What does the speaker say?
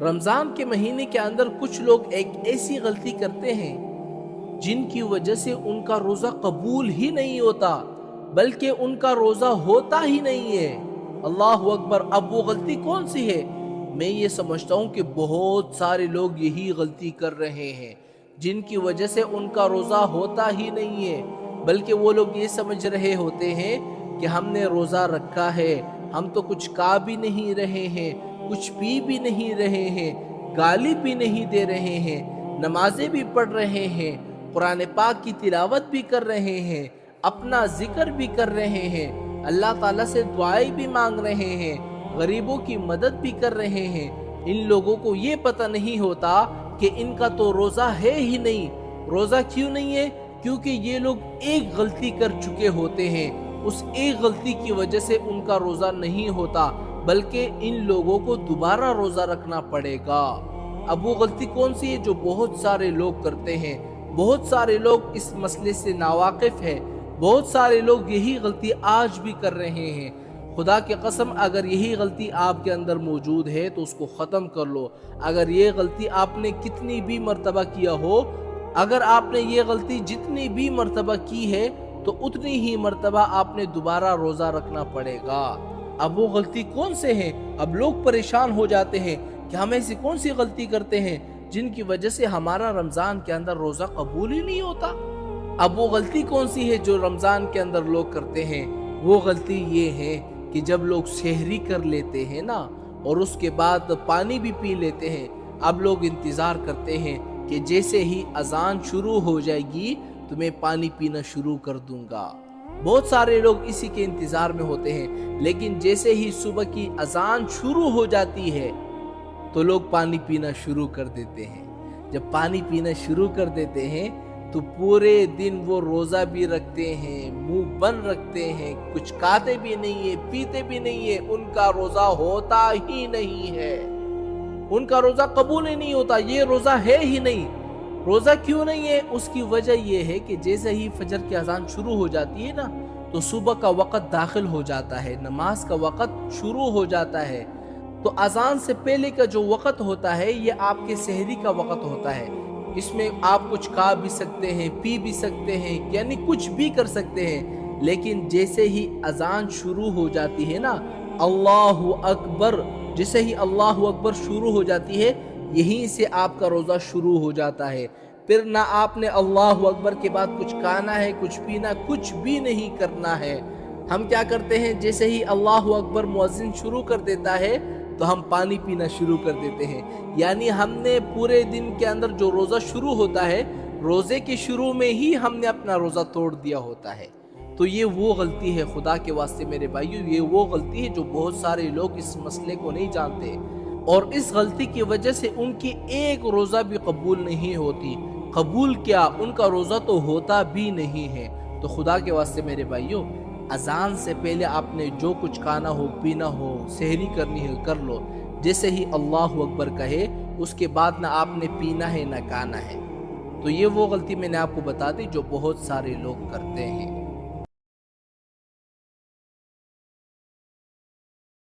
رمضان کے مہینے کے اندر کچھ لوگ ایک ایسی غلطی کرتے ہیں جن کی وجہ سے ان کا روزہ قبول ہی نہیں ہوتا، بلکہ ان کا روزہ ہوتا ہی نہیں ہے۔ اللہ اکبر! اب وہ غلطی کون سی ہے؟ میں یہ سمجھتا ہوں کہ بہت سارے لوگ یہی غلطی کر رہے ہیں جن کی وجہ سے ان کا روزہ ہوتا ہی نہیں ہے، بلکہ وہ لوگ یہ سمجھ رہے ہوتے ہیں کہ ہم نے روزہ رکھا ہے، ہم تو کچھ کھا بھی نہیں رہے ہیں، کچھ پی بھی نہیں رہے ہیں، گالی بھی نہیں دے رہے ہیں، نمازیں بھی پڑھ رہے ہیں، قرآن پاک کی تلاوت بھی کر رہے ہیں، اپنا ذکر بھی کر رہے ہیں، اللہ تعالیٰ سے دعائیں بھی مانگ رہے ہیں، غریبوں کی مدد بھی کر رہے ہیں۔ ان لوگوں کو یہ پتہ نہیں ہوتا کہ ان کا تو روزہ ہے ہی نہیں۔ روزہ کیوں نہیں ہے؟ کیونکہ یہ لوگ ایک غلطی کر چکے ہوتے ہیں، اس ایک غلطی کی وجہ سے ان کا روزہ نہیں ہوتا، بلکہ ان لوگوں کو دوبارہ روزہ رکھنا پڑے گا۔ اب وہ غلطی کون سی ہے جو بہت سارے لوگ کرتے ہیں؟ بہت سارے لوگ اس مسئلے سے ناواقف ہیں، بہت سارے لوگ یہی غلطی آج بھی کر رہے ہیں۔ خدا کی قسم، اگر یہی غلطی آپ کے اندر موجود ہے تو اس کو ختم کر لو۔ اگر یہ غلطی آپ نے کتنی بھی مرتبہ کیا ہو، اگر آپ نے یہ غلطی جتنی بھی مرتبہ کی ہے تو اتنی ہی مرتبہ آپ نے دوبارہ روزہ رکھنا پڑے گا۔ اب وہ غلطی کون سے ہیں؟ اب لوگ پریشان ہو جاتے ہیں کہ ہم ایسی کون سی غلطی کرتے ہیں جن کی وجہ سے ہمارا رمضان کے اندر روزہ قبول ہی نہیں ہوتا۔ اب وہ غلطی کون سی ہے جو رمضان کے اندر لوگ کرتے ہیں؟ وہ غلطی یہ ہے کہ جب لوگ سحری کر لیتے ہیں نا، اور اس کے بعد پانی بھی پی لیتے ہیں، اب لوگ انتظار کرتے ہیں کہ جیسے ہی اذان شروع ہو جائے گی تو میں پانی پینا شروع کر دوں گا۔ بہت سارے لوگ اسی کے انتظار میں ہوتے ہیں، لیکن جیسے ہی صبح کی اذان شروع ہو جاتی ہے تو لوگ پانی پینا شروع کر دیتے ہیں۔ جب پانی پینا شروع کر دیتے ہیں تو پورے دن وہ روزہ بھی رکھتے ہیں، منہ بند رکھتے ہیں، کچھ کھاتے بھی نہیں ہیں، پیتے بھی نہیں ہیں، ان کا روزہ ہوتا ہی نہیں ہے، ان کا روزہ قبول ہی نہیں ہوتا، یہ روزہ ہے ہی نہیں۔ روزہ کیوں نہیں ہے؟ اس کی وجہ یہ ہے کہ جیسے ہی فجر کی اذان شروع ہو جاتی ہے نا تو صبح کا وقت داخل ہو جاتا ہے، نماز کا وقت شروع ہو جاتا ہے، تو اذان سے پہلے کا جو وقت ہوتا ہے یہ آپ کے سحری کا وقت ہوتا ہے۔ اس میں آپ کچھ کھا بھی سکتے ہیں، پی بھی سکتے ہیں، یعنی کچھ بھی کر سکتے ہیں، لیکن جیسے ہی اذان شروع ہو جاتی ہے نا، اللہ اکبر، جیسے ہی اللہ اکبر شروع ہو جاتی ہے، یہیں سے آپ کا روزہ شروع ہو جاتا ہے۔ پھر نہ آپ نے اللہ اکبر کے بعد کچھ کھانا ہے، کچھ پینا، کچھ بھی نہیں کرنا ہے۔ ہم کیا کرتے ہیں؟ جیسے ہی اللہ اکبر مؤذن شروع کر دیتا ہے تو ہم پانی پینا شروع کر دیتے ہیں، یعنی ہم نے پورے دن کے اندر جو روزہ شروع ہوتا ہے، روزے کے شروع میں ہی ہم نے اپنا روزہ توڑ دیا ہوتا ہے۔ تو یہ وہ غلطی ہے، خدا کے واسطے میرے بھائیو، یہ وہ غلطی ہے جو بہت سارے لوگ اس مسئلے کو نہیں جانتے، اور اس غلطی کی وجہ سے ان کی ایک روزہ بھی قبول نہیں ہوتی۔ قبول کیا، ان کا روزہ تو ہوتا بھی نہیں ہے۔ تو خدا کے واسطے میرے بھائیو، اذان سے پہلے آپ نے جو کچھ کھانا ہو، پینا ہو، سحری کرنی ہے، کر لو۔ جیسے ہی اللہ اکبر کہے اس کے بعد نہ آپ نے پینا ہے نہ کھانا ہے۔ تو یہ وہ غلطی میں نے آپ کو بتا دی جو بہت سارے لوگ کرتے ہیں۔